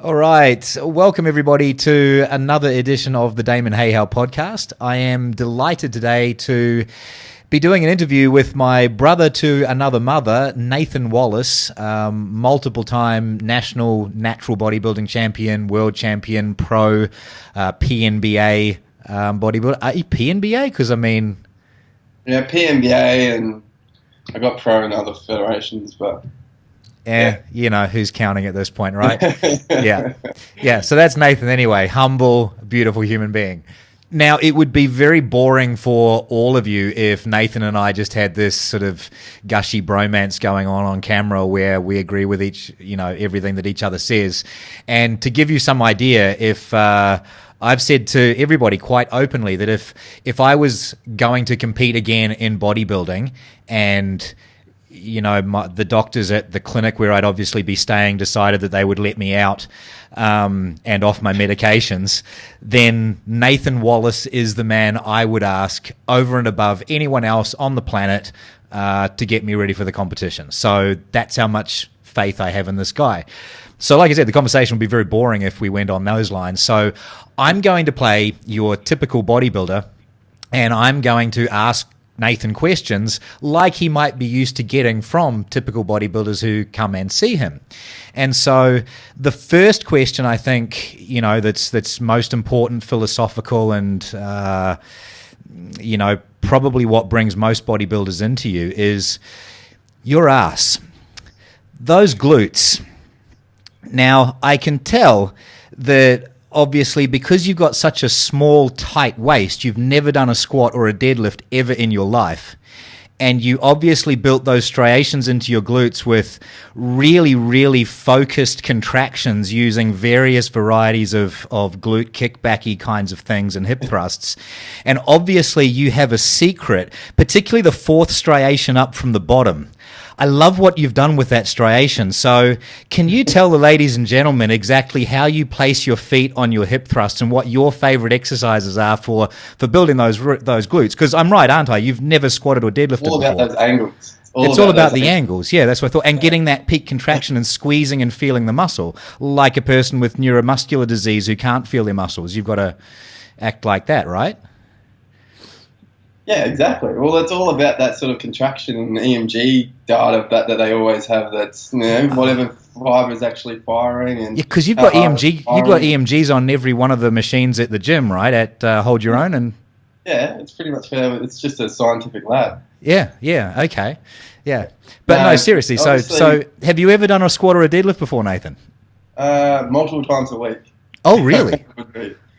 All right. Welcome, everybody, to another edition of the Damon Hayhow podcast. I am delighted today to be doing an interview with my brother to another mother, Nathan Wallace, multiple-time national natural bodybuilding champion, world champion, pro, PNBA bodybuilder. PNBA? Because, I mean... Yeah, PNBA, and I got pro in other federations, but... Yeah, you know, who's counting at this point, right? Yeah, so that's Nathan anyway. Humble, beautiful human being. Now, it would be very boring for all of you if Nathan and I just had this sort of gushy bromance going on camera where we agree with everything that each other says. And to give you some idea, if I've said to everybody quite openly that if I was going to compete again in bodybuilding and... the doctors at the clinic where I'd obviously be staying decided that they would let me out and off my medications, then Nathan Wallace is the man I would ask over and above anyone else on the planet to get me ready for the competition. So that's how much faith I have in this guy. So like I said, the conversation would be very boring if we went on those lines. So I'm going to play your typical bodybuilder, and I'm going to ask Nathan questions like he might be used to getting from typical bodybuilders who come and see him. And so the first question I think, that's most important, philosophical, and, probably what brings most bodybuilders into you is your ass. Those glutes. Now, I can tell that obviously, because you've got such a small, tight waist, you've never done a squat or a deadlift ever in your life. And you obviously built those striations into your glutes with really, really focused contractions using various varieties of glute kickbacky kinds of things and hip thrusts. And obviously, you have a secret, particularly the fourth striation up from the bottom. I love what you've done with that striation. So can you tell the ladies and gentlemen exactly how you place your feet on your hip thrusts and what your favorite exercises are for building those glutes? Because I'm right, aren't I? You've never squatted or deadlifted before. All about those angles. It's all about the angles. Yeah, that's what I thought. And getting that peak contraction and squeezing and feeling the muscle, like a person with neuromuscular disease who can't feel their muscles. You've got to act like that, right? Yeah, exactly. Well, it's all about that sort of contraction and EMG data that they always have. That's whatever fiber is actually firing. And because you've got EMGs on every one of the machines at the gym, right? At Hold Your Own, and yeah, it's pretty much fair. It's just a scientific lab. Yeah, okay, yeah. But no, seriously. So have you ever done a squat or a deadlift before, Nathan? Multiple times a week. Oh, really?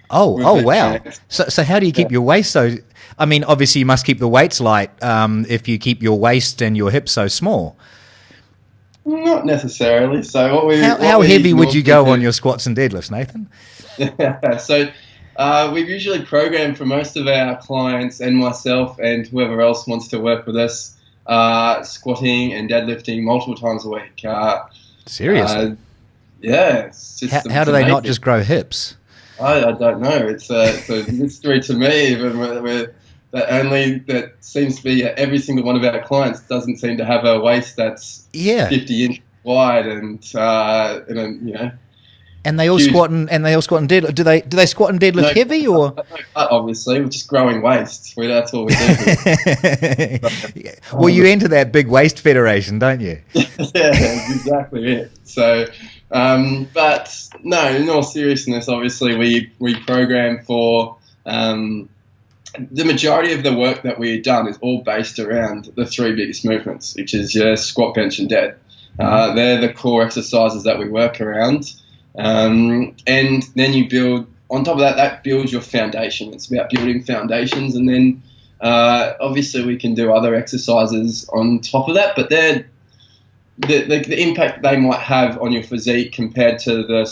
Oh, wow. So how do you keep your waist so? I mean, obviously you must keep the weights light if you keep your waist and your hips so small. Not necessarily. So how heavy would you go on your squats and deadlifts, Nathan? Yeah, so we've usually programmed for most of our clients and myself and whoever else wants to work with us, squatting and deadlifting multiple times a week. Seriously? Yeah. It's just how do they not just grow hips? I don't know. It's a mystery to me. Even that seems to be every single one of our clients doesn't seem to have a waist that's 50 inches wide and And they all squat and deadlift. Do they squat and deadlift heavy or? Obviously, we're just growing waist. That's all we do. Well, you enter that big waist federation, don't you? Yeah, that's exactly it. So. But no, in all seriousness, obviously we program for the majority of the work that we've done is all based around the three biggest movements, which is your squat, bench, and dead. They're the core exercises that we work around. And then you build, on top of that, that builds your foundation. It's about building foundations, and then obviously we can do other exercises on top of that, but they're the impact they might have on your physique compared to a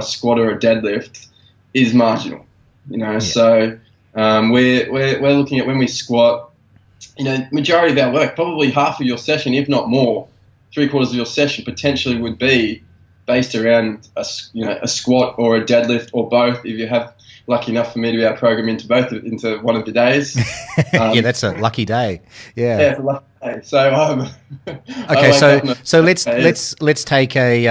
squat or a deadlift is marginal. So we're looking at when we squat, majority of our work, probably half of your session, if not more, 3/4 of your session potentially would be based around a squat or a deadlift or both. If you have lucky enough for me to be able to program into one of the days. Yeah, that's a lucky day. Yeah, it's a lucky day. So okay, so let's take a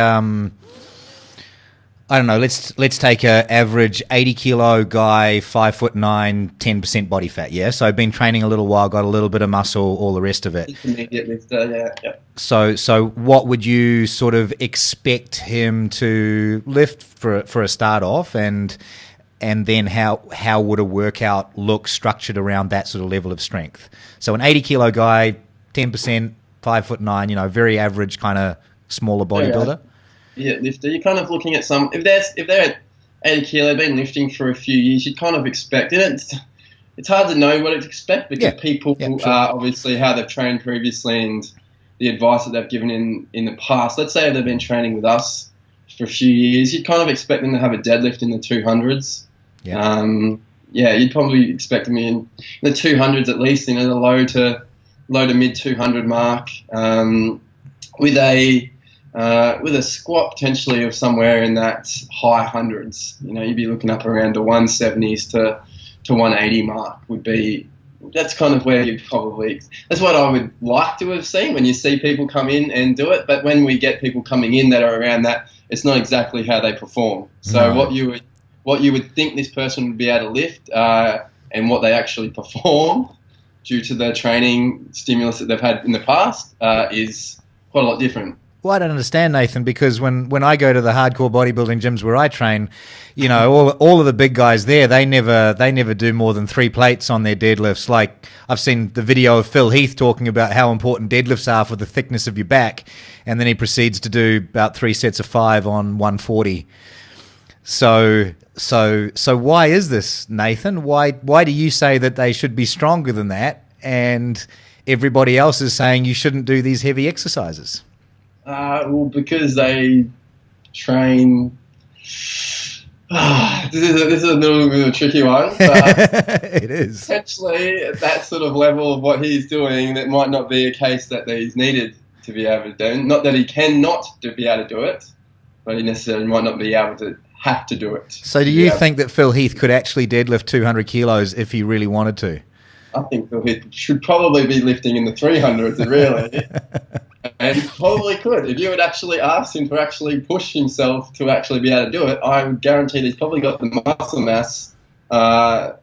I don't know, let's take a average 80 kilo guy, 5'9", 10% body fat. Yeah. So I've been training a little while, got a little bit of muscle, all the rest of it. Intermediate lifter, yeah. So what would you sort of expect him to lift for a start off, and then how would a workout look structured around that sort of level of strength? So an 80 kilo guy, 10%, 5'9", very average kind of smaller bodybuilder. Yeah, lifter. You're kind of looking at some. If they're at 80 kilo, been lifting for a few years, you'd kind of expect it. It's hard to know what to expect because people are obviously how they've trained previously and the advice that they've given in the past. Let's say they've been training with us for a few years, you'd kind of expect them to have a deadlift in the 200s. You'd probably expect them in the 200s at least, the low to mid 200 mark, with a squat potentially of somewhere in that high hundreds. You'd be looking up around the 170s to 180 mark would be. That's kind of where you'd probably. That's what I would like to have seen when you see people come in and do it. But when we get people coming in that are around that, it's not exactly how they perform. So what you would think this person would be able to lift, and what they actually perform due to the training stimulus that they've had in the past, is quite a lot different. Well, I don't understand, Nathan, because when I go to the hardcore bodybuilding gyms where I train, all of the big guys there, they never do more than 3 plates on their deadlifts. Like, I've seen the video of Phil Heath talking about how important deadlifts are for the thickness of your back, and then he proceeds to do about 3 sets of 5 on 140. So why is this, Nathan? Why do you say that they should be stronger than that, and everybody else is saying you shouldn't do these heavy exercises? Well, because they train. This is a little bit of a tricky one. But it is. Potentially, at that sort of level of what he's doing, that might not be a case that he's needed to be able to do. Not that he cannot be able to do it, but he necessarily might not be able to have to do it. So do you think that Phil Heath could actually deadlift 200 kilos if he really wanted to? I think Phil Heath should probably be lifting in the 300s, really. And probably could. If you would actually ask him to actually push himself to actually be able to do it, I would guarantee that he's probably got the muscle mass, as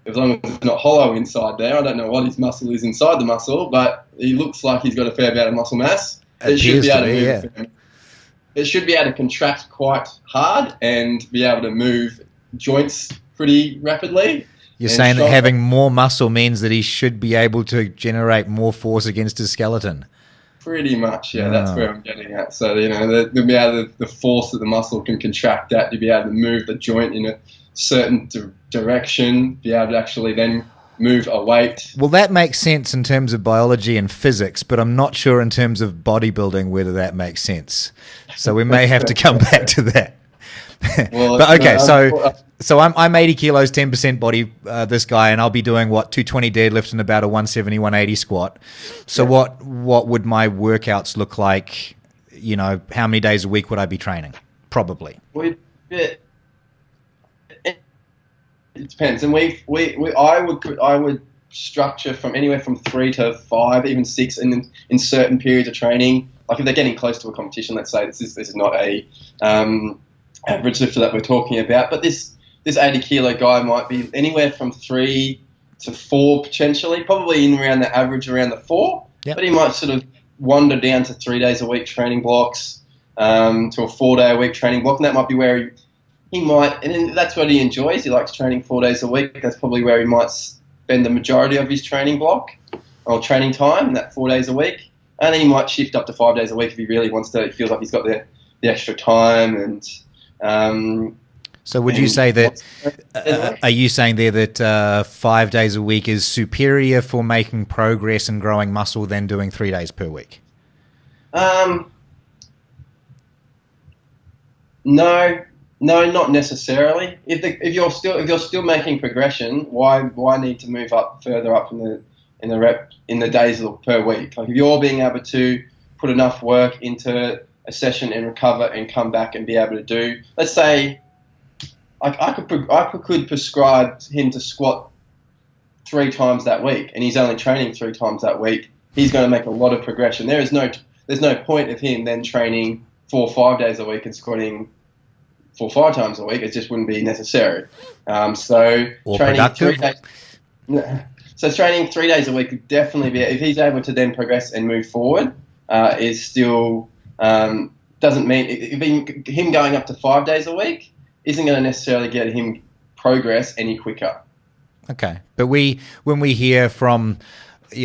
long as it's not hollow inside there. I don't know what his muscle is inside the muscle, but he looks like he's got a fair bit of muscle mass. It should be able to move. Yeah. It should be able to contract quite hard and be able to move joints pretty rapidly. You're saying that having more muscle means that he should be able to generate more force against his skeleton? Pretty much, yeah. That's where I'm getting at. So, the force that the muscle can contract at to be able to move the joint in a certain direction, be able to actually then move a weight. Well, that makes sense in terms of biology and physics, but I'm not sure in terms of bodybuilding whether that makes sense. So we may have to come back to that. Well, but okay, so I'm 80 kilos, 10% body, this guy, and I'll be doing 220 deadlift and about a 170, 180 squat. So what would my workouts look like? How many days a week would I be training? Probably. It depends, and I would structure from anywhere from 3 to 5, even 6, and in certain periods of training. Like if they're getting close to a competition, let's say this is not a average lifter that we're talking about, but this 80 kilo guy might be anywhere from 3 to 4 potentially, probably in around the average around the 4. Yep. But he might sort of wander down to 3 days a week training blocks, to a 4-day a week training block, and that might be where he might, and that's what he enjoys. He likes training 4 days a week. That's probably where he might spend the majority of his training block or training time, that 4 days a week. And then he might shift up to 5 days a week if he really wants to. He feels like he's got the extra time. And so, would you say that? Are you saying there that 5 days a week is superior for making progress and growing muscle than doing 3 days per week? No, not necessarily. If you're still making progression, why need to move up further up in the days per week? Like if you're being able to put enough work into a session and recover and come back and be able to do, let's say, I could prescribe him to squat 3 times that week, and he's only training 3 times that week. He's going to make a lot of progression. There's no point of him then training 4 or 5 days a week and squatting 4 or 5 times a week, it just wouldn't be necessary. So or training productive. 3 days. So training 3 days a week would definitely be, if he's able to then progress and move forward, is still doesn't mean him going up to 5 days a week isn't going to necessarily get him progress any quicker. Okay, but when we hear from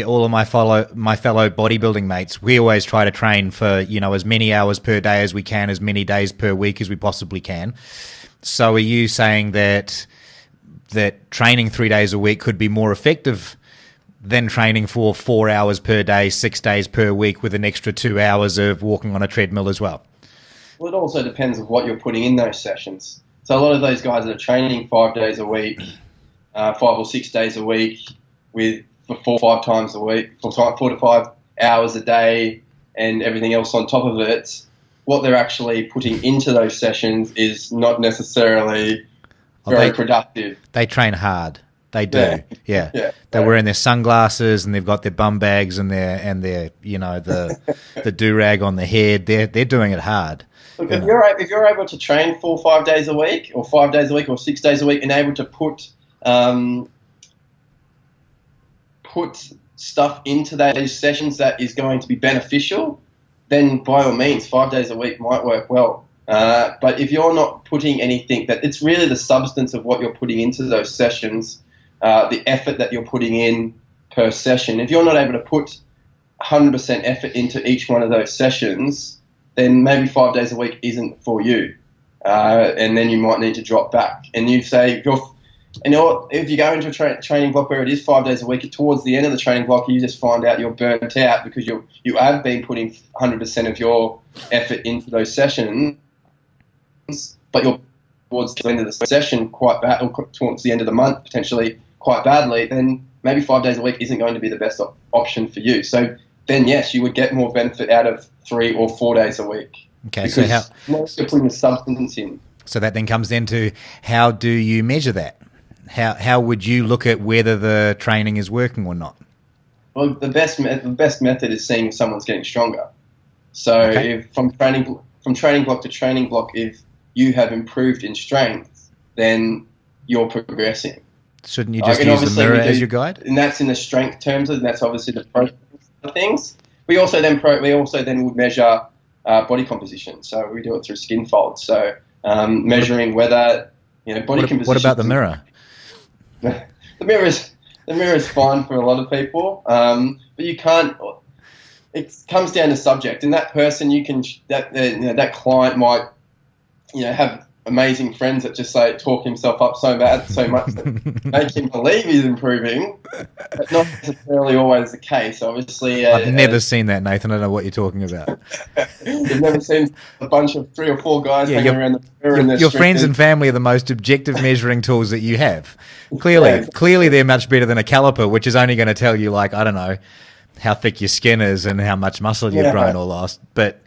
all of my fellow bodybuilding mates, we always try to train for as many hours per day as we can, as many days per week as we possibly can. So are you saying that training 3 days a week could be more effective than training for 4 hours per day, 6 days per week, with an extra 2 hours of walking on a treadmill as well? Well, it also depends on what you're putting in those sessions. So a lot of those guys that are training 5 days a week, 5 or 6 days a week, for 4 or 5 times a week, for 4 to 5 hours a day, and everything else on top of it, what they're actually putting into those sessions is not necessarily very productive. They train hard. They do. Yeah. They're wearing their sunglasses and they've got their bum bags and their the do-rag on their head. They're doing it hard. Look, if you're able to train 4 or 5 days a week, or 5 days a week, or 6 days a week, and able to put stuff into those sessions that is going to be beneficial, then by all means 5 days a week might work well. But if you're not putting anything, that it's really the substance of what you're putting into those sessions, the effort that you're putting in per session. If you're not able to put 100% effort into each one of those sessions, then maybe 5 days a week isn't for you. And then you might need to drop back. And you say, if you go into a training block where it is 5 days a week, towards the end of the training block, you just find out you're burnt out because you have been putting 100% of your effort into those sessions, but you're towards the end of the session quite bad, or towards the end of the month potentially quite badly, then maybe 5 days a week isn't going to be the best option for you. So then, yes, you would get more benefit out of 3 or 4 days a week. Okay, because so you're putting the substance in. So that then comes into, how do you measure that? How would you look at whether the training is working or not? Well, the best method is seeing if someone's getting stronger. So if from training block to training block, if you have improved in strength, then you're progressing. Shouldn't you just use the mirror as your guide? And that's in the strength terms, and that's obviously the pro things. We also then would measure body composition. So we do it through skin folds. So measuring whether body composition. What about the mirror? The mirror is fine for a lot of people, but you can't. It comes down to subject, and that person that client might have amazing friends that just talk himself up so much that make him believe he's improving, but not necessarily always the case. Obviously, I've never seen that, Nathan. I don't know what you're talking about. You've never seen a bunch of 3 or 4 guys hanging around the mirror. Your friends and family are the most objective measuring tools that you have. Clearly, they're much better than a caliper, which is only going to tell you, I don't know, how thick your skin is and how much muscle you've grown or lost. But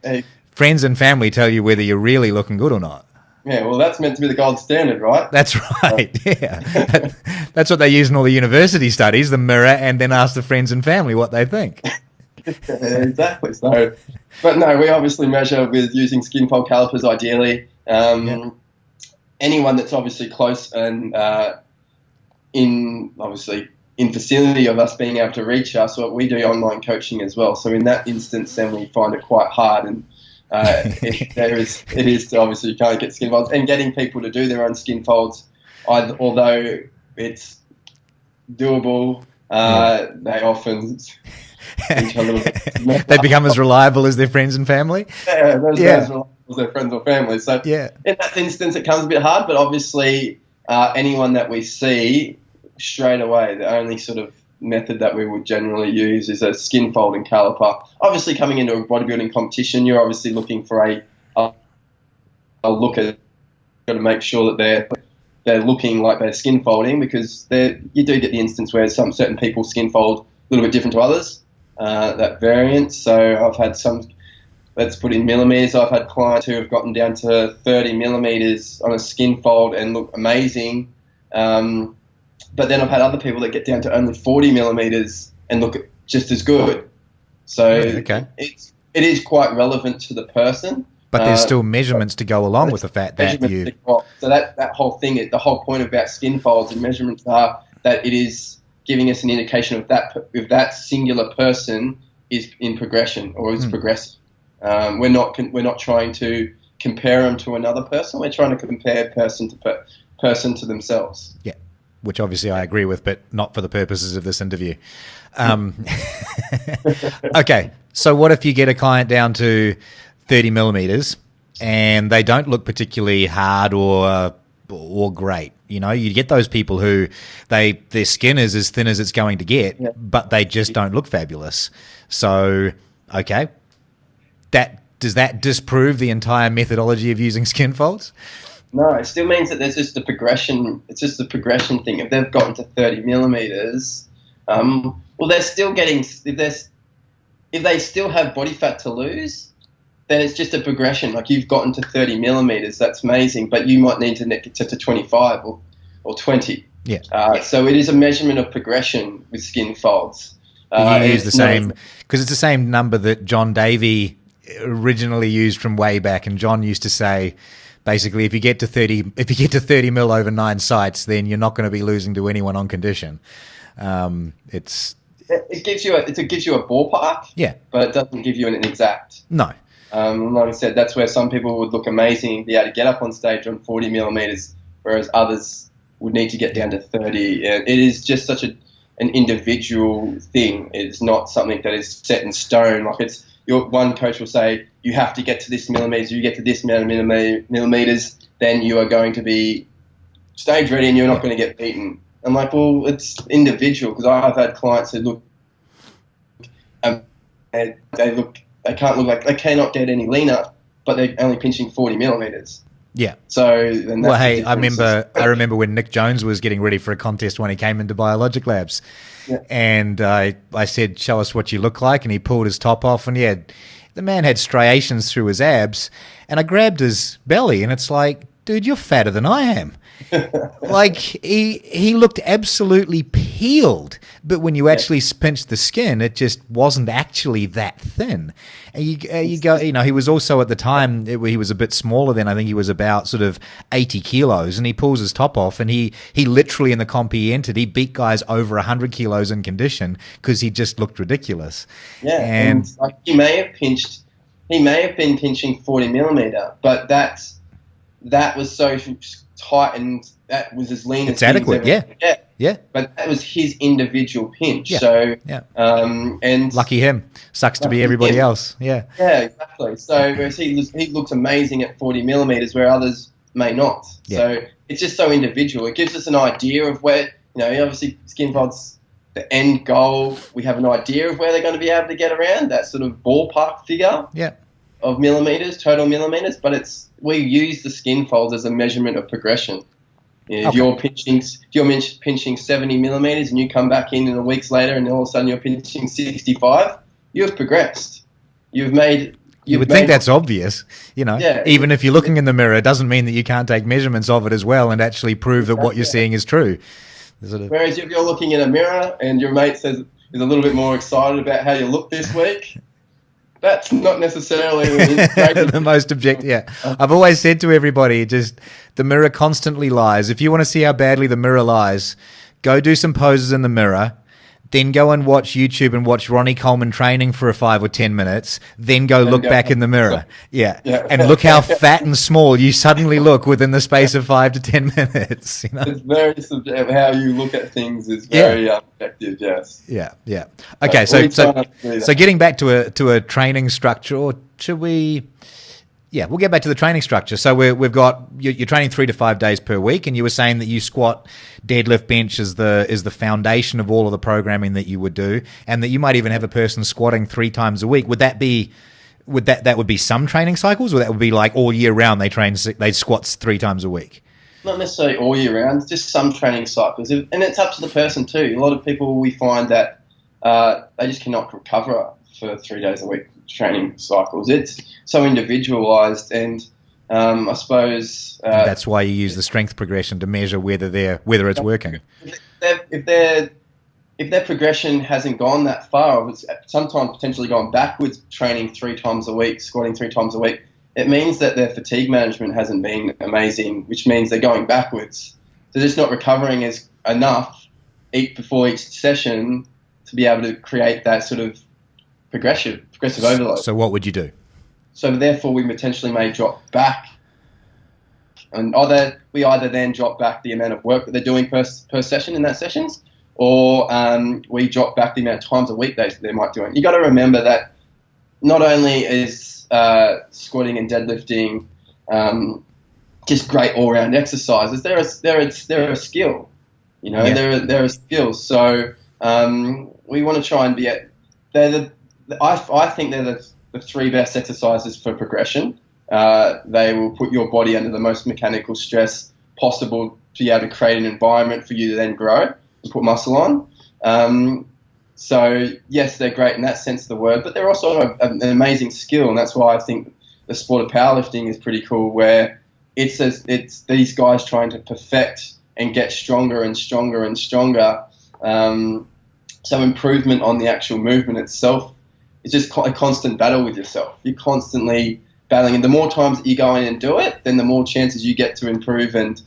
friends and family tell you whether you're really looking good or not. Yeah, well, that's meant to be the gold standard, right? That's right, yeah. That's what they use in all the university studies, the mirror, and then ask the friends and family what they think. Exactly. So, but no, we obviously measure with using skin fold calipers ideally. Anyone that's obviously close and in vicinity of us being able to reach us, we do online coaching as well. So in that instance, then we find it quite hard, and it is obviously you can't get skin folds, and getting people to do their own skin folds, although it's doable, they often reach a little bit. They become as reliable as their friends and family. Yeah, those as reliable as their friends or family. So in that instance, it comes a bit hard, but obviously anyone that we see straight away, the only sort of method that we would generally use is a skin folding caliper. Obviously, coming into a bodybuilding competition, you're obviously looking for a look at, got to make sure that they're looking like they're skin folding, because you do get the instance where certain people skin fold a little bit different to others, that variant. So I've had some, let's put in millimeters, I've had clients who have gotten down to 30 millimeters on a skin fold and look amazing. But then I've had other people that get down to only 40 millimeters and look just as good. So it is quite relevant to the person. But there's still measurements to go along with the fact that you... So that whole thing, the whole point about skin folds and measurements are that it is giving us an indication of that if that singular person is in progression or is progressive. We're not trying to compare them to another person. We're trying to compare person to themselves. Yeah, which obviously I agree with, but not for the purposes of this interview. Okay, so what if you get a client down to 30 millimeters and they don't look particularly hard or great? You know, you get those people who their skin is as thin as it's going to get, but they just don't look fabulous. So, okay, does that disprove the entire methodology of using skin folds? No, it still means that there's just a progression. It's just a progression thing. If they've gotten to 30 millimeters, well, they're still getting. If they still have body fat to lose, then it's just a progression. Like, you've gotten to 30 millimeters, that's amazing, but you might need to get to 25 or 20. Yeah. So it is a measurement of progression with skin folds. You use the same, because it's the same number that John Davey originally used from way back, and John used to say, basically, if you get to 30 mil over 9 sites, then you're not going to be losing to anyone on condition. It gives you a ballpark, but it doesn't give you an exact. No. Like I said, that's where some people would look amazing and be able to get up on stage on 40 millimeters, whereas others would need to get down to 30. And it is just such an individual thing. It's not something that is set in stone. Like, one coach will say, you have to get to this millimeters. You get to this amount of millimeters, then you are going to be stage ready and you're not going to get beaten. I'm like, well, it's individual, because I've had clients who look, they cannot get any leaner, but they're only pinching 40 millimeters. Yeah. So, well, hey, I remember when Nick Jones was getting ready for a contest when he came into Biologic Labs, and I said, "Show us what you look like," and he pulled his top off, and the man had striations through his abs, and I grabbed his belly, and it's like, dude, you're fatter than I am. Like, he looked absolutely peeled, but when you actually pinched the skin, it just wasn't actually that thin. And you go, you know, he was also at the time, he was a bit smaller then. I think he was about sort of 80 kilos, and he pulls his top off, and he literally, in the comp he entered, he beat guys over 100 kilos in condition because he just looked ridiculous. Yeah, and like, he may have been pinching 40 millimeter, but that was so tight and that was as lean as adequate. Yeah. But that was his individual pinch. Yeah. So, and lucky him. Sucks to be everybody else. Yeah. Yeah, exactly. So whereas he looks amazing at 40 millimeters, where others may not. Yeah. So it's just so individual. It gives us an idea of where, you know, obviously skin folds, the end goal. We have an idea of where they're going to be able to get around that sort of ballpark figure. Yeah. Of millimeters, total millimeters, but we use the skin folds as a measurement of progression. You know, if you're pinching 70 millimeters and you come back in a weeks later and all of a sudden you're pinching 65, you've progressed. You would think that's obvious, you know. Yeah, even if you're looking in the mirror, it doesn't mean that you can't take measurements of it as well and actually prove that what you're seeing is true. Whereas if you're looking in a mirror and your mate is a little bit more excited about how you look this week, that's not necessarily the most objective. Yeah, I've always said to everybody, just the mirror constantly lies. If you want to see how badly the mirror lies, go do some poses in the mirror, then go and watch YouTube and watch Ronnie Coleman training for 5 or 10 minutes, then go look back in the mirror. Yeah. And look how fat and small you suddenly look within the space of 5 to 10 minutes. You know? It's very subjective. How you look at things is very objective, yes. Yeah. Okay, so getting back to a training structure, or should we... Yeah, we'll get back to the training structure. So we've got you're training 3 to 5 days per week, and you were saying that you squat, deadlift, bench is the foundation of all of the programming that you would do, and that you might even have a person squatting 3 times a week. Would that be some training cycles, or that would be like all year round they squat 3 times a week? Not necessarily all year round, just some training cycles, and it's up to the person too. A lot of people, we find that they just cannot recover for 3 days a week training cycles. It's so individualized, and I suppose that's why you use the strength progression to measure whether it's working. If their progression hasn't gone that far, or it's sometimes potentially gone backwards, training 3 times a week, squatting 3 times a week, it means that their fatigue management hasn't been amazing, which means they're going backwards. They're just not recovering as enough before each session to be able to create that sort of progressive overload. So what would you do? So therefore, we potentially may drop back, and we either then drop back the amount of work that they're doing per session in that sessions, or we drop back the amount of times a week they might do it. You got to remember that not only is squatting and deadlifting just great all-round exercises, they're a skill. You know, they're a skill. So we want to try and be at. I think they're the three best exercises for progression. They will put your body under the most mechanical stress possible to be able to create an environment for you to then grow and put muscle on. So yes, they're great in that sense of the word, but they're also an amazing skill, and that's why I think the sport of powerlifting is pretty cool, where it's these guys trying to perfect and get stronger and stronger and stronger. So improvement on the actual movement itself is just a constant battle with yourself. You're constantly battling, and the more times that you go in and do it, then the more chances you get to improve and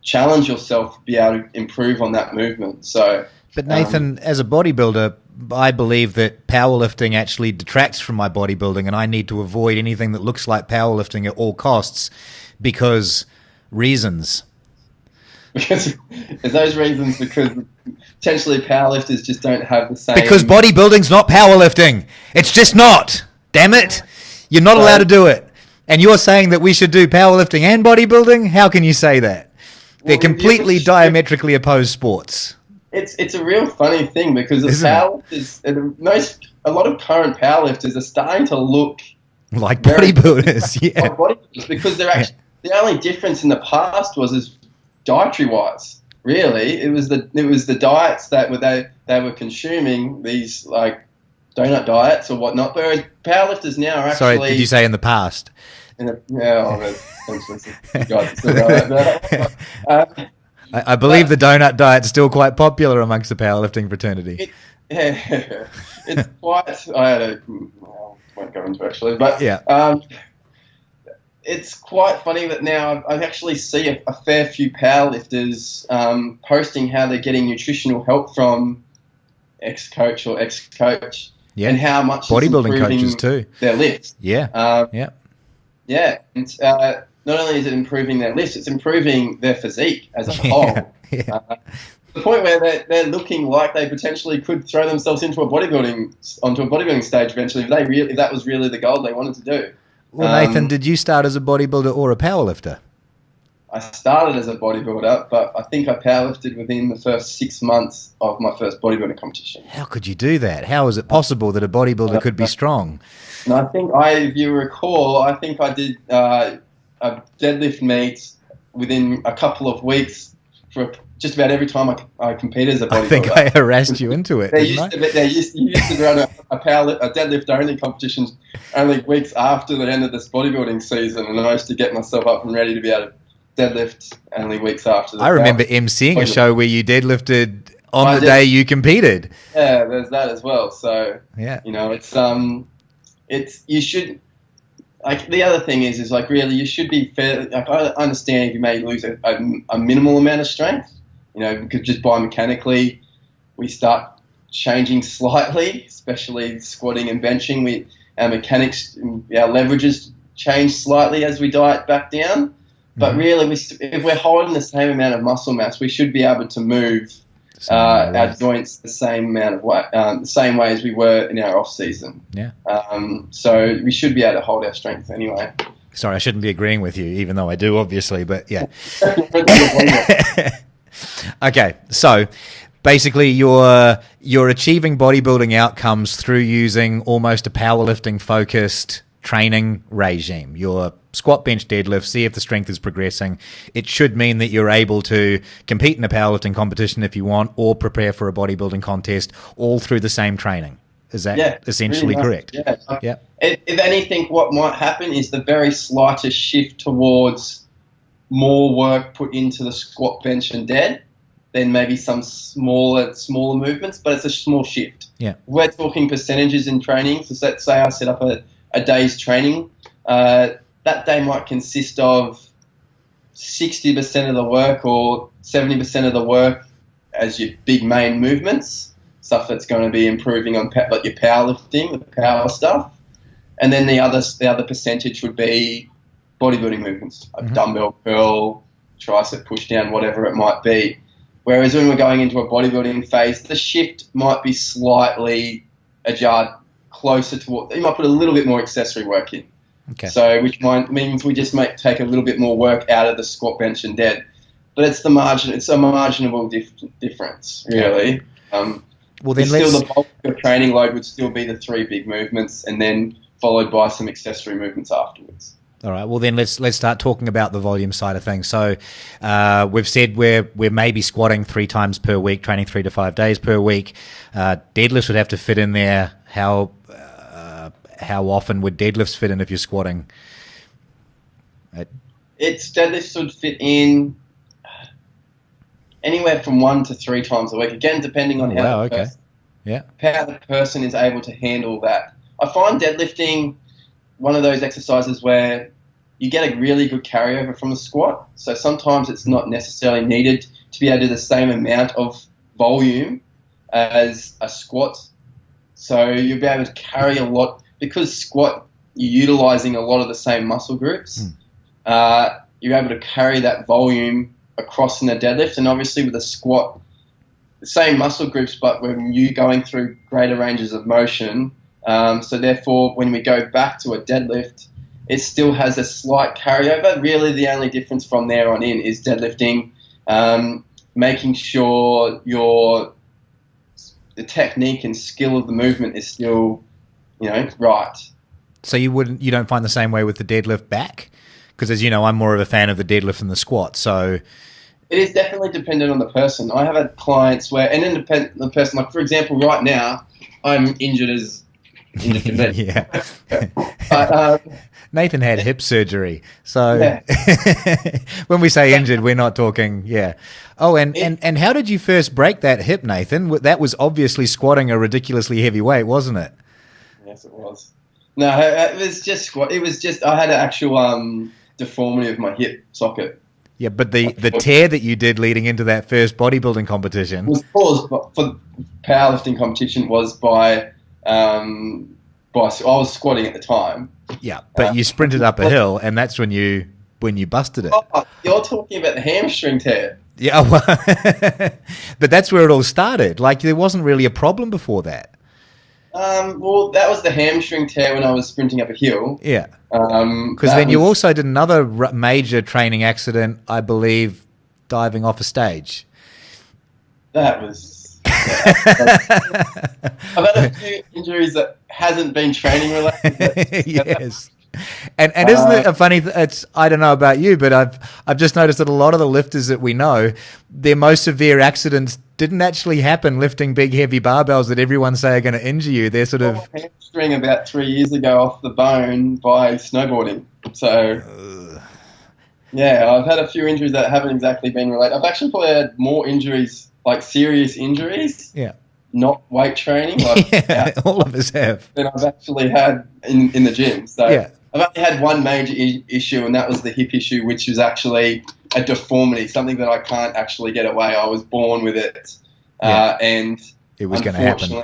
challenge yourself to be able to improve on that movement. So, but Nathan, as a bodybuilder, I believe that powerlifting actually detracts from my bodybuilding, and I need to avoid anything that looks like powerlifting at all costs because reasons. Because those reasons, because potentially powerlifters just don't have the same. Because bodybuilding's not powerlifting. It's just not. Damn it. You're not allowed to do it. And you're saying that we should do powerlifting and bodybuilding? How can you say that? They're completely diametrically opposed sports. It's a real funny thing, because a lot of current powerlifters are starting to look like bodybuilders. Yeah. Like bodybuilders, because they're actually the only difference in the past was dietary wise. Really, it was the diets that they were consuming, these like donut diets or whatnot. Whereas powerlifters now are actually. Sorry, did you say in the past? I believe the donut diet's still quite popular amongst the powerlifting fraternity. It's quite. I won't go into actually, but it's quite funny that now I actually see a fair few powerlifters posting how they're getting nutritional help from ex-coach or ex-coach, and how much bodybuilding coaches too. Their lifts. Yeah. And, not only is it improving their lifts, it's improving their physique as a whole. The point where they're looking like they potentially could throw themselves onto a bodybuilding stage eventually, if that was really the goal they wanted to do. Well, Nathan, did you start as a bodybuilder or a powerlifter? I started as a bodybuilder, but I think I powerlifted within the first 6 months of my first bodybuilding competition. How could you do that? How is it possible that a bodybuilder could be strong? And I think if you recall, I think I did a deadlift meet within a couple of weeks for just about every time I competed as a bodybuilder. I think I harassed you into it. You used to run a deadlift only competition only weeks after the end of this bodybuilding season, and I used to get myself up and ready to be able to deadlift only weeks after. I remember emceeing a show where you deadlifted on the day you competed. Yeah, there's that as well. So you know, it's you should. Like, the other thing is like, really, you should be fair. Like, I understand if you may lose a minimal amount of strength, you know, because just biomechanically we start changing slightly, especially squatting and benching. Our mechanics, our leverages change slightly as we diet back down. But really, if we're holding the same amount of muscle mass, we should be able to move our joints the same way as we were in our off season. Yeah. So we should be able to hold our strength anyway. Sorry, I shouldn't be agreeing with you, even though I do, obviously. But yeah. Okay, so basically, you're achieving bodybuilding outcomes through using almost a powerlifting focused training regime. Your squat, bench, deadlift, see if the strength is progressing. It should mean that you're able to compete in a powerlifting competition if you want, or prepare for a bodybuilding contest, all through the same training. Is that essentially correct? Yeah. If anything, what might happen is the very slightest shift towards more work put into the squat, bench, and dead, then maybe some smaller movements, but it's a small shift. Yeah. We're talking percentages in training. So let's say I set up a day's training. that day might consist of 60% of the work or 70% of the work as your big main movements, stuff that's going to be improving on like your powerlifting, the power stuff, and then the other percentage would be bodybuilding movements, like dumbbell curl, tricep push down, whatever it might be. Whereas when we're going into a bodybuilding phase, the shift might be slightly ajar closer to what you might put a little bit more accessory work in. Okay. So which means we just might take a little bit more work out of the squat, bench, and dead. But it's the margin. It's a marginable difference, really. Well, then still the bulk of training load would still be the 3 big movements, and then followed by some accessory movements afterwards. All right. Well, then let's start talking about the volume side of things. So we've said we're maybe squatting 3 times per week, training 3 to 5 days per week. Deadlifts would have to fit in there. How often would deadlifts fit in if you're squatting? Deadlifts would fit in anywhere from 1 to 3 times a week. Again, depending on how the person is able to handle that. I find deadlifting one of those exercises where you get a really good carryover from the squat. So sometimes it's not necessarily needed to be able to do the same amount of volume as a squat. So you'll be able to carry a lot because squat, you're utilizing a lot of the same muscle groups. You're able to carry that volume across in a deadlift. And obviously with a squat, the same muscle groups, but when you're going through greater ranges of motion. So therefore, when we go back to a deadlift, it still has a slight carryover. Really, the only difference from there on in is deadlifting, making sure the technique and skill of the movement is still, right. So you don't find the same way with the deadlift back? Because as you know, I'm more of a fan of the deadlift than the squat. So it is definitely dependent on the person. I have had clients where, and independent the person, like for example, right now, I'm injured as yeah. But, Nathan had hip surgery, so when we say injured, we're not talking. Yeah. Oh, and how did you first break that hip, Nathan? That was obviously squatting a ridiculously heavy weight, wasn't it? Yes, it was. No, it was just squat. It was just I had an actual deformity of my hip socket. Yeah, but the tear that you did leading into that first bodybuilding competition was caused for powerlifting competition was by I was squatting at the time. Yeah, but you sprinted up a hill, and that's when you busted it. Oh, you're talking about the hamstring tear. Yeah, well, but that's where it all started. Like there wasn't really a problem before that. Well, that was the hamstring tear when I was sprinting up a hill. Yeah. Because then you also did another major training accident, I believe, diving off a stage. That was. I've had a few injuries that hasn't been training related. Yes. And isn't it a funny? It's I don't know about you, but I've just noticed that a lot of the lifters that we know, their most severe accidents didn't actually happen lifting big heavy barbells that everyone say are going to injure you. They're sort of hamstring about 3 years ago off the bone by snowboarding. So yeah, I've had a few injuries that haven't exactly been related. I've actually probably had more injuries, like serious injuries. Yeah. Not weight training. Like, yeah, all of us have. Than I've actually had in the gym. So yeah. I've only had one major issue, and that was the hip issue, which is actually a deformity, something that I can't actually get away. I was born with it, and it was going to happen.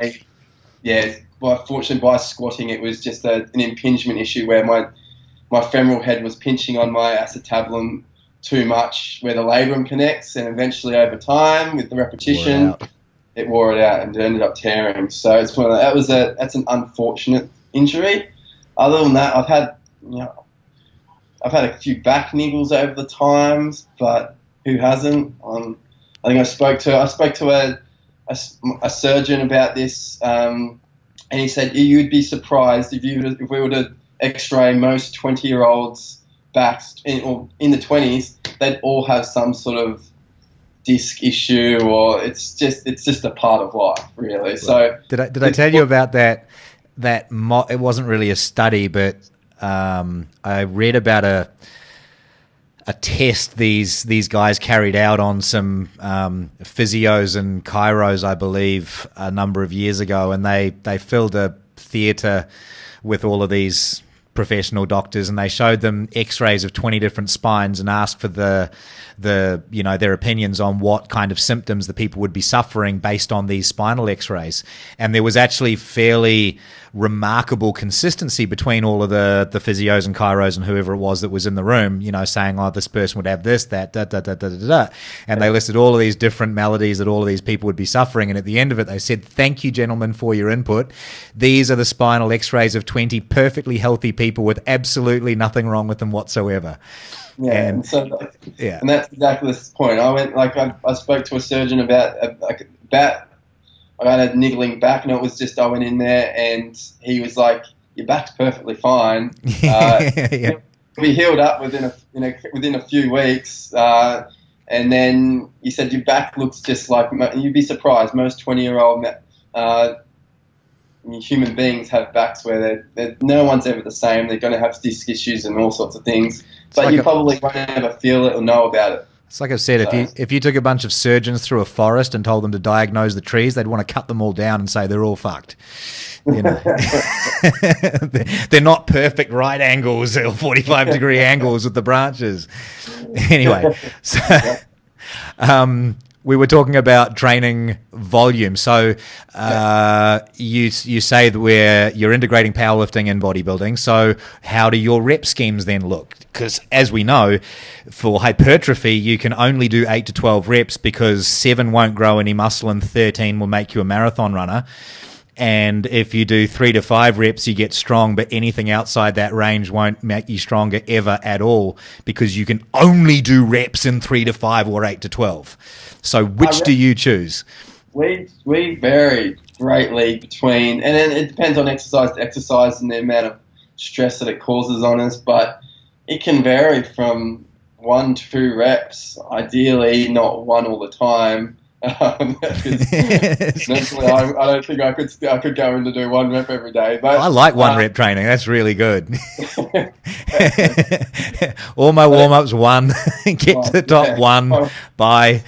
Yeah, fortunately by squatting, it was just an impingement issue where my femoral head was pinching on my acetabulum too much, where the labrum connects, and eventually over time, with the repetition, it wore it out and it ended up tearing. So it's that's an unfortunate injury. Other than that, I've had a few back niggles over the times, but who hasn't? I think I spoke to a surgeon about this, and he said you'd be surprised if we were to X-ray most 20-year-olds' backs in the 20s, they'd all have some sort of disc issue, or it's just a part of life, really. Right. So did I tell you about that? It wasn't really a study, but I read about a test these guys carried out on some physios and chiros, I believe, a number of years ago, and they filled a theatre with all of these professional doctors, and they showed them x-rays of 20 different spines and asked for the their opinions on what kind of symptoms the people would be suffering based on these spinal x-rays. And there was actually fairly remarkable consistency between all of the physios and chiros and whoever it was that was in the room, saying, oh, this person would have this, that, da, da, da, da, da, da. And they listed all of these different maladies that all of these people would be suffering. And at the end of it, they said, thank you, gentlemen, for your input. These are the spinal x-rays of 20 perfectly healthy people with absolutely nothing wrong with them whatsoever. Yeah, and that's exactly this point. I went, I spoke to a surgeon about I had a niggling back, and it was just, I went in there and he was like, your back's perfectly fine. It'll be healed up within a few weeks. And then he said, your back looks just like, you'd be surprised, most 20-year-old human beings have backs where no one's ever the same. They're going to have disc issues and all sorts of things. But you probably won't ever feel it or know about it. It's like I've said, if you took a bunch of surgeons through a forest and told them to diagnose the trees, they'd want to cut them all down and say they're all fucked. They're not perfect right angles or 45-degree angles with the branches. Anyway, so we were talking about training volume. So you say that you're integrating powerlifting and bodybuilding. So how do your rep schemes then look? Because as we know, for hypertrophy, you can only do 8 to 12 reps because 7 won't grow any muscle and 13 will make you a marathon runner. And if you do 3 to 5 reps, you get strong, but anything outside that range won't make you stronger ever at all because you can only do reps in 3 to 5 or 8 to 12. So which do you choose? We vary greatly between, and then it depends on exercise to exercise and the amount of stress that it causes on us, but it can vary from 1 to 2 reps, ideally not 1 all the time. Mentally, I don't think I could go in to do 1 rep every day. But I like 1 rep training. That's really good. All my warm-ups 1, get to the top 1, bye.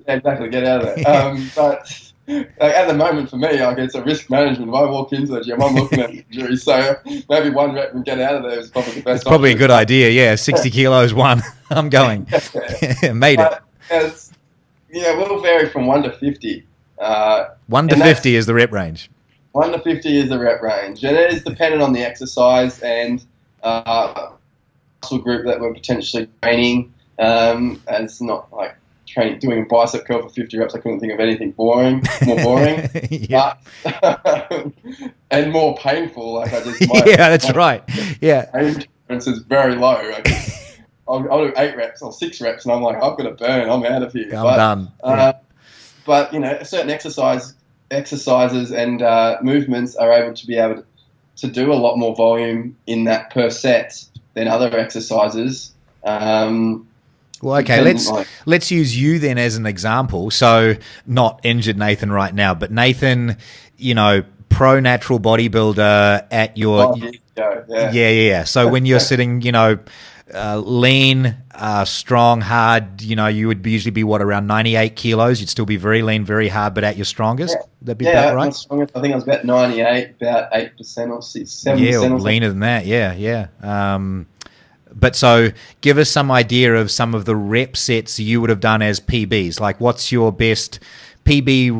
Exactly, get out of there. But at the moment for me, it's a risk management. If I walk into the gym, I'm looking at injuries, so maybe 1 rep and get out of there is probably the best. It's probably a good idea, yeah. 60 kilos 1, I'm going. Made it. We'll vary from 1 to 50. 1 to 50 is the rep range. 1 to 50 is the rep range, and it is dependent on the exercise and muscle group that we're potentially training. And it's not like doing a bicep curl for 50 reps. I couldn't think of anything more boring, and more painful. That's right. Yeah, pain tolerance is very low. I'll do 8 reps or 6 reps, and I'm like, I've got to burn. I'm out of here. I'm done. But certain exercises and movements are able to do a lot more volume in that per set than other exercises. Well, okay, let's use you then as an example. So, not injured Nathan right now, but Nathan, pro natural bodybuilder at your yeah. So when you're sitting, lean, strong, hard, you would usually be around 98 kilos. You'd still be very lean, very hard, but at your strongest. That'd be about right. I think I was about 98, about 8% or 7%. Yeah, or leaner than that. Yeah. But so give us some idea of some of the rep sets you would have done as PBs. Like, what's your best PB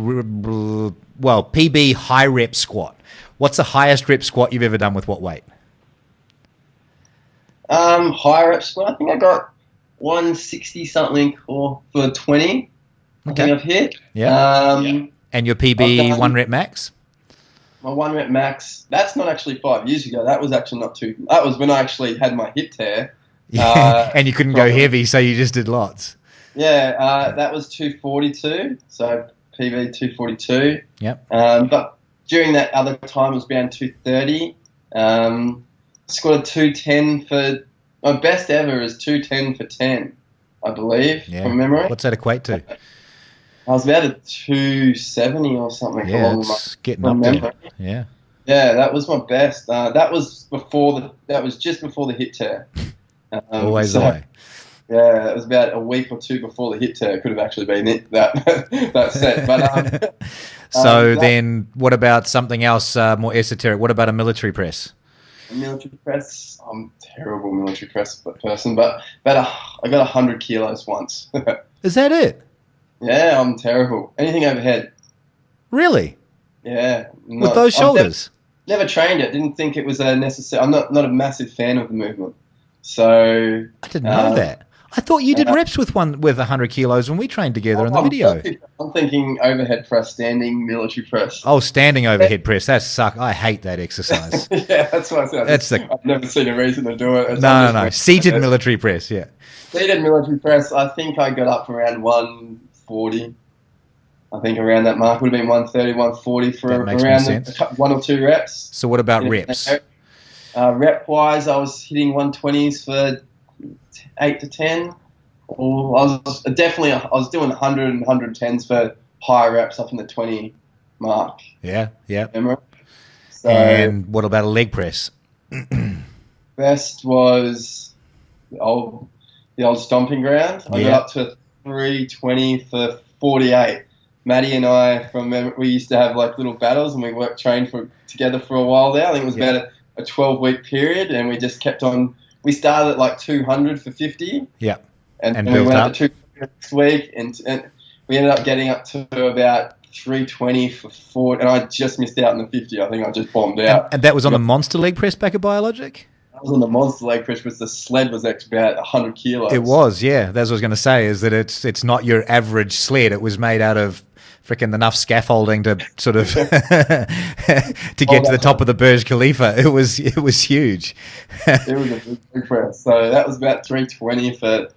high rep squat? What's the highest rep squat you've ever done with what weight? High rep squat, I think I got 160 something for 20. I think I've hit. Yeah. And your PB 1 rep max? My 1 rep max, that's not actually 5 years ago. That was actually not too. That was when I actually had my hip tear. And you couldn't go heavy, so you just did lots. Yeah, that was 242. So PB 242. Yep. But during that other time, it was around 230. Squatted 210 for my best ever is 210 for 10, I believe, from memory. What's that equate to? I was about a 270 or something. Yeah, it's getting up there. Yeah. Yeah, that was my best. That was just before the hip tear. Always the way. Yeah, it was about a week or 2 before the hip tear. It could have actually been that set. But then what about something else more esoteric? What about a military press? Military press. I'm a terrible military press person, but I got 100 kilos once. Is that it? Yeah, I'm terrible. Anything overhead. Really? Yeah. With those shoulders? Never trained it. Didn't think it was a necessary. I'm not a massive fan of the movement. So I didn't know that. I thought you did reps with 100 kilos when we trained together in the video. I'm thinking overhead press, standing military press. Oh, standing overhead press. That sucks. I hate that exercise. Yeah, that's what I said. I've never seen a reason to do it. No. Seated military press, yeah. Seated military press, I think I got up around 140. I think around that mark. Would have been 130, 140 for around 1 or 2 reps. So what about reps? Rep-wise, I was hitting 120s for 8 to 10. Or I was doing 100 and 110s for higher reps up in the 20 mark. Yeah. So, and what about a leg press? Best was the old stomping ground. I got up to 320 for 48. Maddie and I, we used to have like little battles, and we trained together for a while there. I think it was about a 12-week period, and we just kept on. We started at like 200 for 50. Yeah. And we went up to 200 next week, and we ended up getting up to about 320 for 40, and I just missed out on the 50. I think I just bombed out. And that was on the monster leg press back at Biologic? That was on the monster leg press, because the sled was about 100 kilos. It was, yeah. That's what I was going to say, is that it's not your average sled. It was made out of freaking enough scaffolding to sort of to get to the top of the Burj Khalifa. It was huge. It was a big press. So that was about 320 for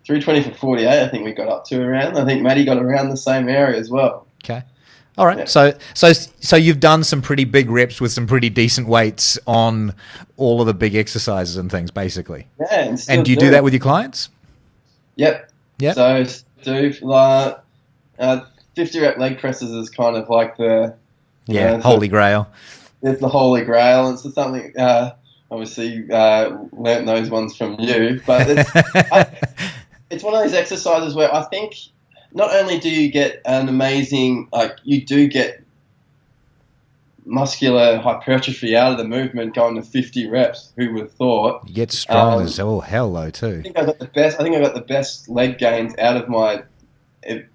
48. I think we got up to around. I think Maddie got around the same area as well. Okay. All right. Yeah. So you've done some pretty big reps with some pretty decent weights on all of the big exercises and things, basically. Yeah. And do you do that with your clients? Yep. So do 50 rep leg presses is kind of like the holy grail. It's the holy grail. It's something obviously learnt those ones from you, but it's one of those exercises where I think not only do you get an amazing, you do get muscular hypertrophy out of the movement going to 50 reps. Who would have thought? You get strong as all hell though too. I think I got the best leg gains out of my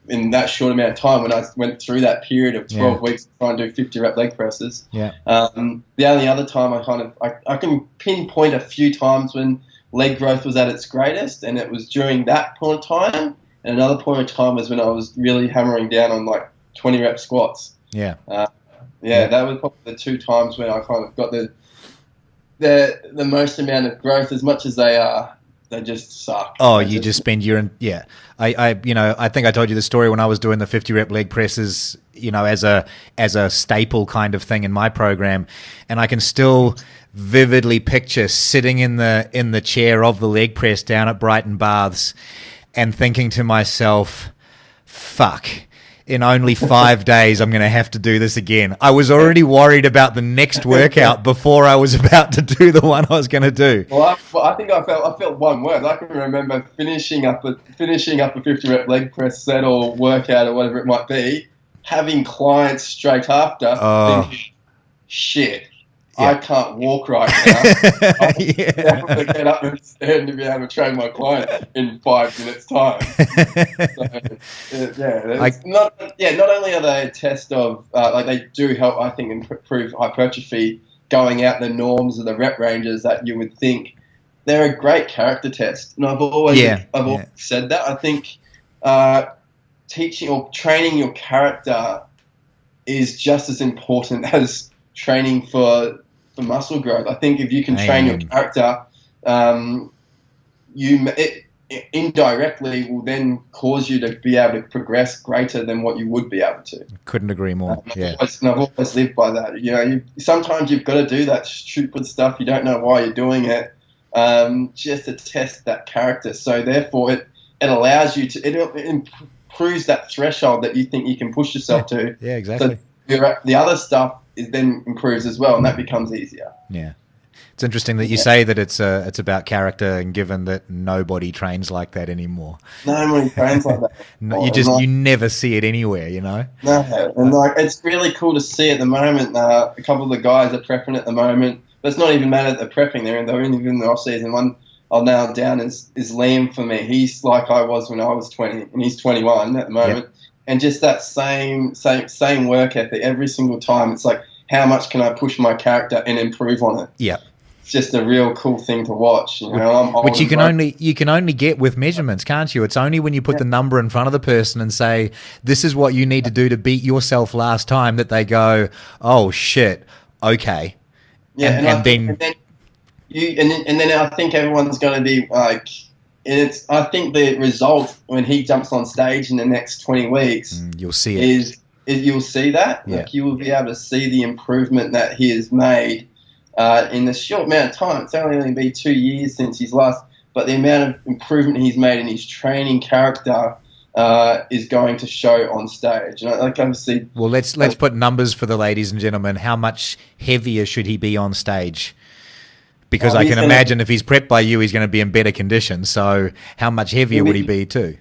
in that short amount of time when I went through that period of 12 weeks to try and do 50 rep leg presses. Yeah. The only other time I can pinpoint a few times when leg growth was at its greatest, and it was during that point of time. And another point of time was when I was really hammering down on like 20 rep squats. Yeah. That was probably the 2 times when I kind of got the most amount of growth. As much as they just suck. Oh, you just spend I think I told you the story when I was doing the 50 rep leg presses, as a staple kind of thing in my program, and I can still vividly picture sitting in the chair of the leg press down at Brighton Baths and thinking to myself, fuck, in only 5 days I'm going to have to do this again. I was already worried about the next workout before I was about to do the one I was going to do. Well, I think I felt one word. I can remember finishing up a 50 rep leg press set or workout or whatever it might be, having clients straight after thinking, shit, I can't walk right now. I'm going to get up and stand to be able to train my client in 5 minutes' time. Not only are they a test of, they do help, I think, improve hypertrophy, going out the norms of the rep ranges that you would think. They're a great character test. And I've always said that. I think teaching or training your character is just as important as training for muscle growth. I think if you can train your character, it indirectly will then cause you to be able to progress greater than what you would be able to. Couldn't agree more. I've always lived by that. Sometimes you've got to do that stupid stuff. You don't know why you're doing it, just to test that character. So therefore, it allows you to. It improves that threshold that you think you can push yourself to. Yeah, exactly. So the other stuff then improves as well, and that becomes easier. Yeah. It's interesting that you say that it's about character, and given that nobody trains like that anymore. Nobody trains like that. You never see it anywhere, No, and it's really cool to see at the moment. A couple of the guys are prepping at the moment but it's not even matter that they're prepping. They're even in the off season. One I'll nail down is Liam for me. He's like I was when I was 20, and he's 21 at the moment. Yep. And just that same work ethic every single time. It's like, how much can I push my character and improve on it? Yeah. It's just a real cool thing to watch. You know, which you can only get with measurements, can't you? It's only when you put the number in front of the person and say, this is what you need to do to beat yourself last time, that they go, oh shit, okay. Yeah, and then I think everyone's going to be like, I think the result when he jumps on stage in the next 20 weeks, you'll see it. You'll see that. Yeah. Like, you will be able to see the improvement that he has made in the short amount of time. It's only been 2 years since his last, but the amount of improvement he's made in his training character is going to show on stage. Like, obviously. Well, let's put numbers for the ladies and gentlemen. How much heavier should he be on stage? Because I can imagine if he's prepped by you, he's going to be in better condition. So how much heavier would he be too?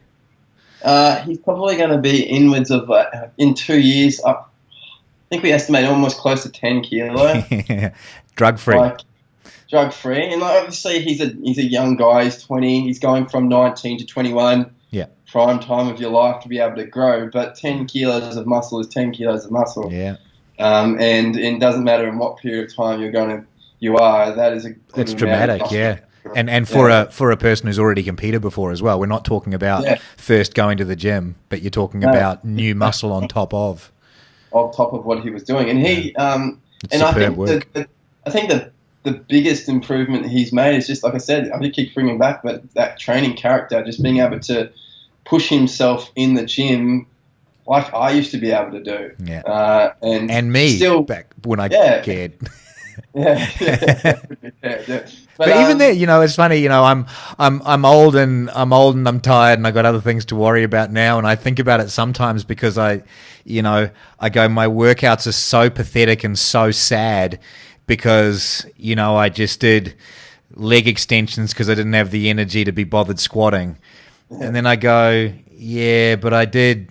He's probably going to be inwards of, in 2 years, I think we estimate almost close to 10 kilo. Drug-free. Drug-free. And obviously he's a young guy. He's 20. He's going from 19 to 21. Yeah. Prime time of your life to be able to grow. But 10 kilos of muscle is 10 kilos of muscle. Yeah. And it doesn't matter in what period of time you are. That is it's dramatic, yeah. And for a person who's already competed before as well. We're not talking about first going to the gym, but you're talking about new muscle on top of what he was doing. And he and I think the biggest improvement he's made is just, like I said, I keep bringing back, but that training character, just being able to push himself in the gym like I used to be able to do. Yeah. And me still back when I cared. But even there, it's funny. I'm old and I'm tired, and I got other things to worry about now. And I think about it sometimes because I go, my workouts are so pathetic and so sad because I just did leg extensions because I didn't have the energy to be bothered squatting, and then I go, but I did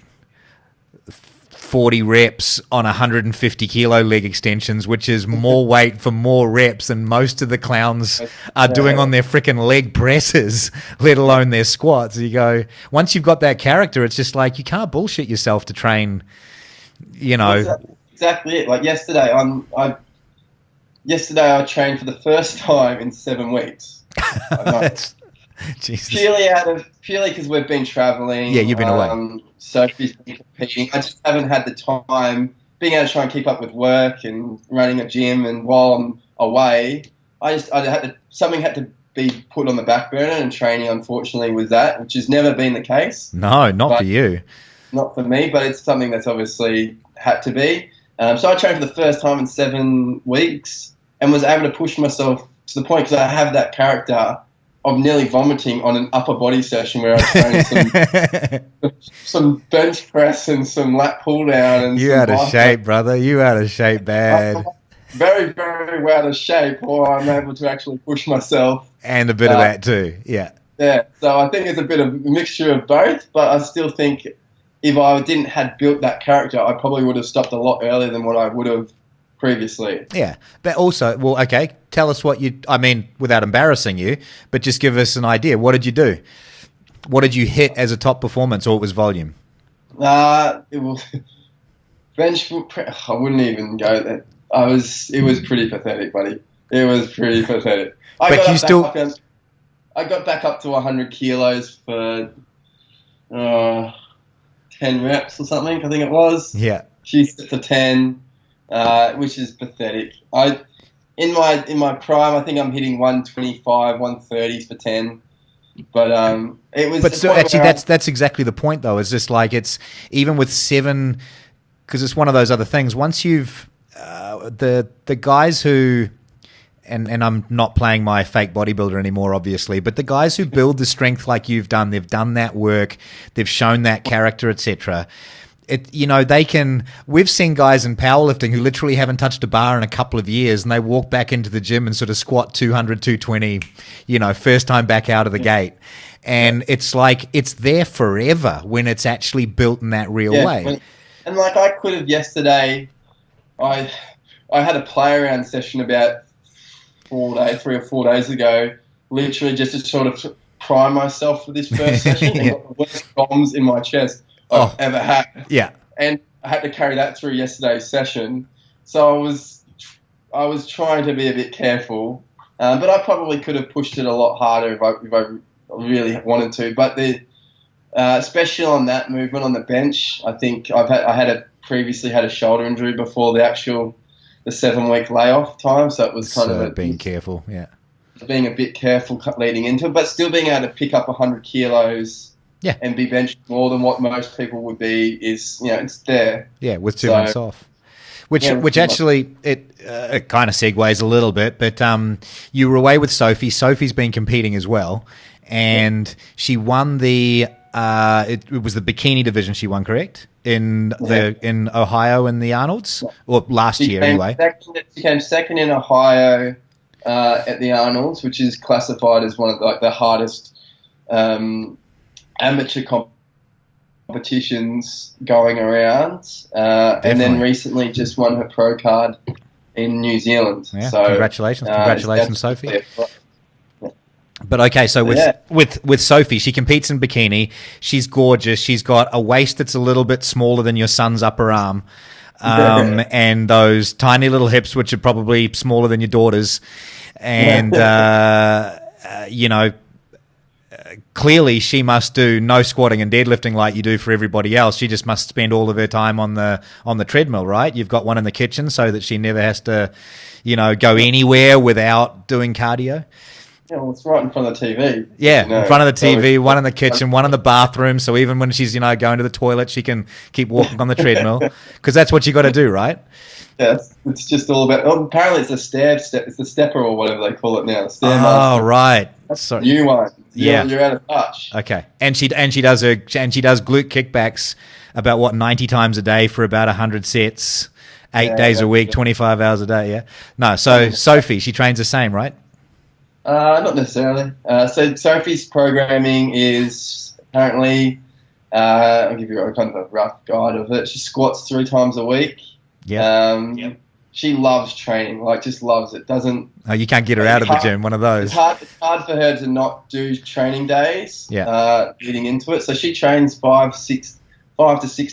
40 reps on 150 kilo leg extensions, which is more weight for more reps than most of the clowns are doing on their freaking leg presses, let alone their squats. You go, once you've got that character, it's just like you can't bullshit yourself to train, Exactly it. Like yesterday, I trained for the first time in 7 weeks. Jesus. Purely because we've been traveling. Yeah, you've been away. Sophie's been competing. I just haven't had the time being able to try and keep up with work and running a gym. And while I'm away, something had to be put on the back burner, and training, unfortunately, was that, which has never been the case. No, not for you. Not for me, but it's something that's obviously had to be. So I trained for the first time in 7 weeks and was able to push myself to the point, because I have that character of nearly vomiting on an upper body session where I was training some bench press and some lat pull down. And you out of shape, brother. You out of shape bad. I'm very, very well out of shape, or I'm able to actually push myself. And a bit of that too, yeah. Yeah, so I think it's a bit of a mixture of both, but I still think if I didn't have built that character, I probably would have stopped a lot earlier than what I would have previously. Yeah, but also, tell us without embarrassing you, but just give us an idea. What did you do? What did you hit as a top performance, or it was volume? It was bench. I wouldn't even go there. It was pretty pathetic, buddy. It was pretty pathetic. I got back up to 100 kilos for 10 reps or something, I think it was. Yeah. She set for 10. Which is pathetic. In my prime, I think I'm hitting 125, 130s for 10. But it was. But still, actually, that's exactly the point, though. It's just like it's even with 7, because it's one of those other things. Once you've the guys who. And I'm not playing my fake bodybuilder anymore, obviously, but the guys who build the strength like you've done, they've done that work, they've shown that character, etc. We've seen guys in powerlifting who literally haven't touched a bar in a couple of years, and they walk back into the gym and sort of squat 200, 220, first time back out of the gate. And it's like, it's there forever when it's actually built in that real way. And like I could have yesterday, I had a play around session about 3 or 4 days ago, literally just to sort of prime myself for this first session. And got the worst bombs in my chest I've ever had. Yeah. And I had to carry that through yesterday's session. So I was trying to be a bit careful, but I probably could have pushed it a lot harder if I really wanted to. But especially on that movement on the bench, I think I previously had a shoulder injury before the 7-week layoff time, so it was kind of being careful, yeah. Being a bit careful leading into it, but still being able to pick up 100 kilos. Yeah. And be benched more than what most people would be is, it's there. Yeah, with 2 months off. Which actually, it kind of segues a little bit, but you were away with Sophie. Sophie's been competing as well, and she won the, it was the bikini division she won, correct? In Ohio in the Arnolds? Or last year, anyway. She came second in Ohio at the Arnolds, which is classified as one of the hardest amateur competitions going around, and then recently just won her pro card in New Zealand. Yeah, so congratulations, Sophie. But okay, so with Sophie, she competes in bikini. She's gorgeous. She's got a waist that's a little bit smaller than your son's upper arm, and those tiny little hips, which are probably smaller than your daughter's, and clearly she must do no squatting and deadlifting like you do for everybody else. She just must spend all of her time on the treadmill, right? You've got one in the kitchen so that she never has to, go anywhere without doing cardio. Yeah, well, it's right in front of the TV. Yeah, in front of the TV, one in the kitchen, one in the bathroom. So even when she's, going to the toilet, she can keep walking on the treadmill because that's what you got to do, right? Yeah, it's just all about. Oh, apparently, it's a step. It's the stepper or whatever they call it now. Oh, right. Sorry. New one. Yeah, you're out of touch. Okay, and she does glute kickbacks about 90 times a day for about 100 sets, 8 days a week, 25 hours a day. Yeah. No, so Sophie, she trains the same, right? Not necessarily. So Sophie's programming is apparently, I'll give you a kind of a rough guide of it. She squats 3 times a week. Yeah. She loves training, just loves it. Doesn't. Oh, you can't get her out of the gym. One of those. It's hard for her to not do training days. Yeah. Leading into it, so she trains 5 to 6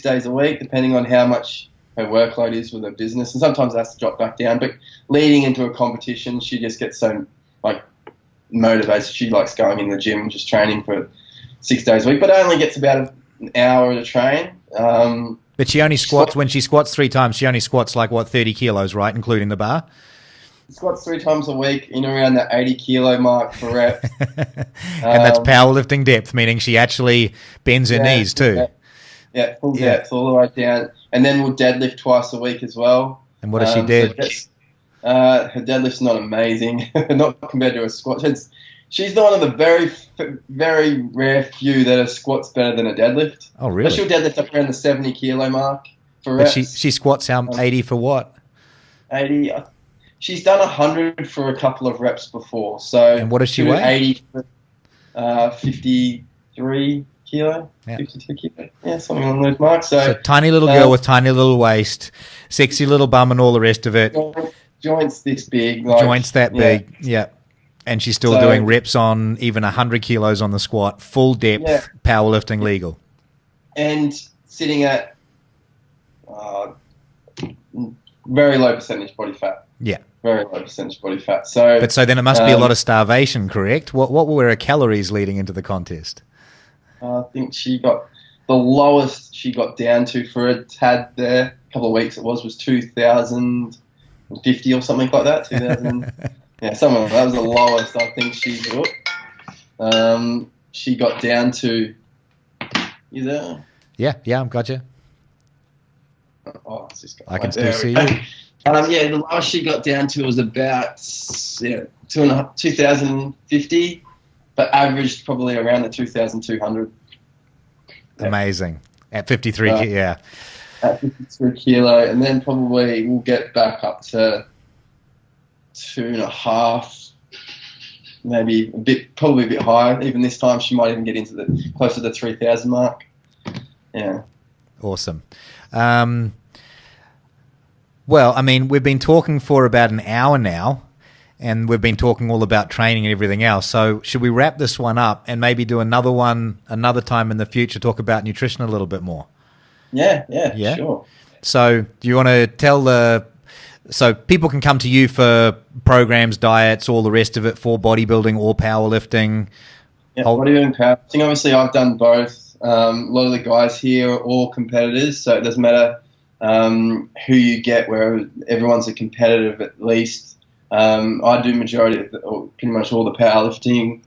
days a week, depending on how much her workload is with her business, and sometimes it has to drop back down. But leading into a competition, she just gets so motivated. She likes going in the gym, just training for 6 days a week, but only gets about an hour to train. But she only squats, when she squats 3 times, she only squats 30 kilos, right, including the bar? She squats 3 times a week in around the 80 kilo mark for reps. And that's powerlifting depth, meaning she actually bends her knees too. Yeah, full depth all the way down. And then we'll deadlift twice a week as well. And what does she do? Her deadlift's not amazing, not compared to her squat. She's one of the very, very rare few that a squat's better than a deadlift. Oh, really? But she'll deadlift up around the 70 kilo mark for reps. But she squats 80 for what? 80. She's done 100 for a couple of reps before. So and what does she weigh? 80 for 53 kilo, 52 kilo. Yeah, something along those marks. So tiny little girl with tiny little waist, sexy little bum and all the rest of it. Joints this big. Joints that big, yeah. And she's still doing reps on even 100 kilos on the squat, full depth, powerlifting legal. And sitting at very low percentage body fat. Yeah. Very low percentage body fat. So then it must be a lot of starvation, correct? What were her calories leading into the contest? I think she got the lowest she got down to for a tad there, a couple of weeks it was 2,050 or something like that. 2,000. Yeah, that was the lowest I think she got. She got down to. You there? Yeah, I've got you. Oh, it's just I can still see you. The lowest she got down to was about 2,050, but averaged probably around the 2,200. Amazing. At 53, At 53 kilo, and then probably we'll get back up to 2.5, maybe probably a bit higher. Even this time, she might even get into the closer to the 3,000 mark. Yeah. Awesome. Well, I mean, we've been talking for about an hour now, and we've been talking all about training and everything else. So should we wrap this one up and maybe do another one another time in the future, talk about nutrition a little bit more? Yeah, Yeah? sure. So do you want to tell so people can come to you for programs, diets, all the rest of it, for bodybuilding or powerlifting? Yeah, bodybuilding, powerlifting. Obviously, I've done both. A lot of the guys here are all competitors, so it doesn't matter who you get, where everyone's a competitive at least. I do majority of or pretty much all the powerlifting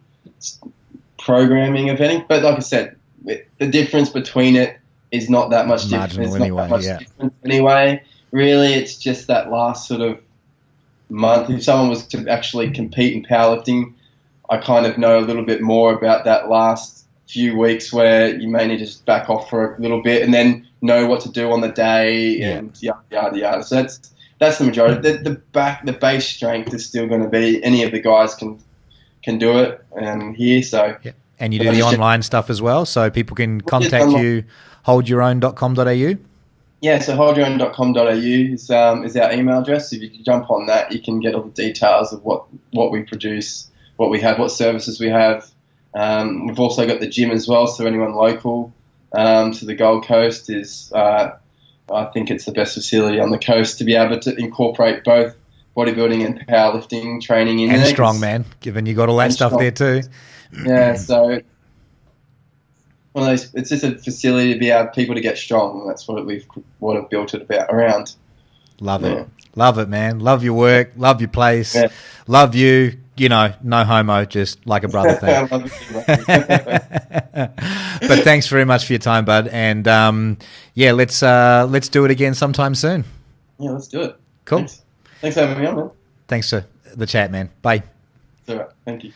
programming, if any. But like I said, the difference between it is not that much difference. Difference anyway. Really, it's just that last sort of month. If someone was to actually compete in powerlifting, I kind of know a little bit more about that last few weeks where you may need to just back off for a little bit and then know what to do on the day and yada, yada, yada. So that's the majority. The base strength is still going to be, any of the guys can do it here. So And you do the online stuff as well, so people can contact you, holdyourown.com.au? Yeah, so holdyourown.com.au is our email address. If you can jump on that, you can get all the details of what we produce, what we have, what services we have. We've also got the gym as well, so anyone local to the Gold Coast is, I think it's the best facility on the coast to be able to incorporate both bodybuilding and powerlifting training in there. And strongman, given you got all that stuff there too. Yeah, so one of those, it's just a facility to be able people to get strong. That's what I've built it around. Love it, man. Love your work. Love your place. Yeah. Love you. You know, no homo, just like a brother thing. But thanks very much for your time, bud. And let's do it again sometime soon. Yeah, let's do it. Cool. Thanks for having me on, man. Thanks for the chat, man. Bye. It's all right. Thank you.